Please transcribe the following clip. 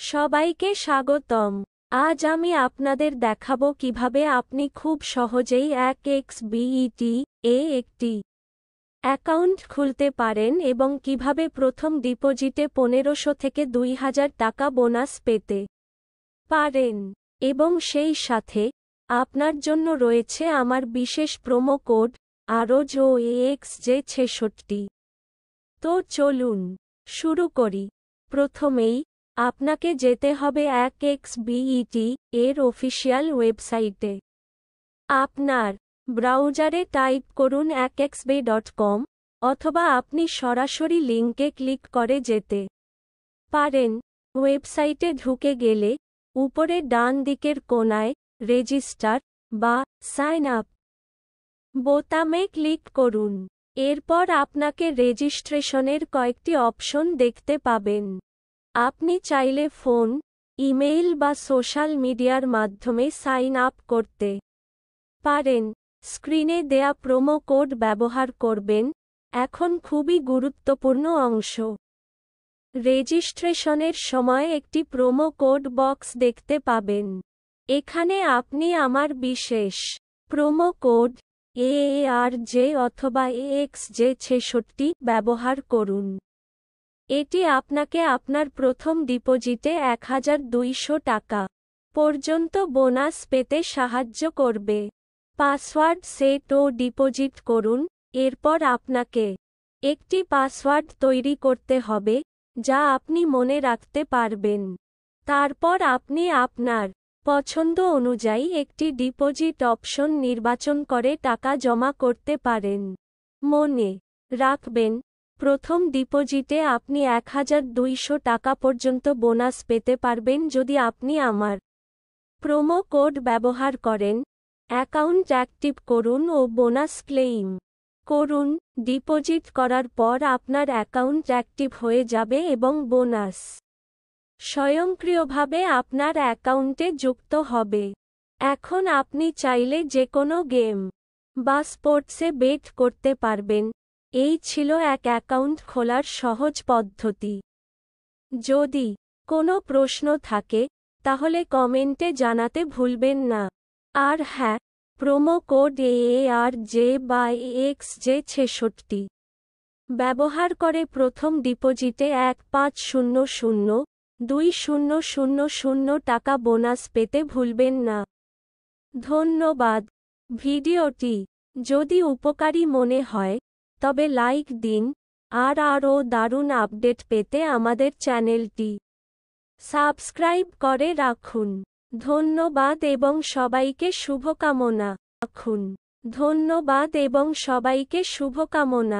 সবাইকে স্বাগতম। আজ আমি আপনাদের দেখাবো কিভাবে আপনি খুব সহজেই 1xBET এ একটি অ্যাকাউন্ট খুলতে পারেন এবং কিভাবে প্রথম ডিপোজিটে 1500 থেকে 2000 টাকা বোনাস পেতে পারেন। এবং সেই সাথে আপনার জন্য রয়েছে আমার বিশেষ প্রোমো কোড AROJOAXJ66। তো চলুন শুরু করি। প্রথমেই আপনাকে যেতে হবে 1xBET এর অফিসিয়াল ওয়েবসাইটে। আপনার ব্রাউজারে টাইপ করুন 1xBET.com অথবা আপনি সরাসরি লিঙ্কে ক্লিক করে যেতে পারেন। ওয়েবসাইটে ঢুকে গেলে উপরে ডান দিকের কোণায় রেজিস্টার বা সাইন আপ বোতামে ক্লিক করুন। এরপর আপনাকে রেজিস্ট্রেশনের কয়েকটি অপশন দেখতে পাবেন। আপনি চাইলে ফোন, ইমেইল বা সোশ্যাল মিডিয়ার মাধ্যমে সাইন আপ করতে পারেন। স্ক্রিনে দেয়া প্রোমো কোড ব্যবহার করবেন। এখন খুবই গুরুত্বপূর্ণ অংশ। রেজিস্ট্রেশনের সময় একটি প্রোমো কোড বক্স দেখতে পাবেন। এখানে আপনি আমার বিশেষ প্রোমো কোড ARJ অথবা AXJ66 ব্যবহার করুন। এটি আপনাকে আপনার প্রথম ডিপোজিটে 1200 টাকা পর্যন্ত বোনাস পেতে সাহায্য করবে। পাসওয়ার্ড সেট ও ডিপোজিট করুন। এরপর আপনাকে একটি পাসওয়ার্ড তৈরি করতে হবে যা আপনি মনে রাখতে পারবেন। তারপর আপনি আপনার পছন্দ অনুযায়ী একটি ডিপোজিট অপশন নির্বাচন করে টাকা জমা করতে পারেন। মনে রাখবেন, প্রথম ডিপোজিটে আপনি 1200 টাকা পর্যন্ত বোনাস পেতে পারবেন যদি আপনি আমার প্রোমো কোড ব্যবহার করেন। অ্যাকাউন্ট অ্যাক্টিভ করুন ও বোনাস ক্লেইম করুন। ডিপোজিট করার পর আপনার অ্যাকাউন্ট অ্যাক্টিভ হয়ে যাবে এবং বোনাস স্বয়ংক্রিয়ভাবে আপনার অ্যাকাউন্টে যুক্ত হবে। এখন আপনি চাইলে যে কোনো গেম বা স্পোর্টসে বেট করতে পারবেন। এই ছিল এক অ্যাকাউন্ট খোলার সহজ পদ্ধতি। যদি কোনো প্রশ্ন থাকে তাহলে কমেন্টে জানাতে ভুলবেন না। আর হ্যাঁ, প্রোমো কোড ARJ বা AXJ66 ব্যবহার করে প্রথম ডিপোজিটে 1500-2000 টাকা বোনাস পেতে ভুলবেন না। ধন্যবাদ। ভিডিওটি যদি উপকারী মনে হয় তবে লাইক দিন। আর আরও দারুণ আপডেট পেতে আমাদের চ্যানেলটি সাবস্ক্রাইব করে রাখুন। ধন্যবাদ এবং সবাইকে শুভকামনা। ধন্যবাদ এবং সবাইকে শুভকামনা।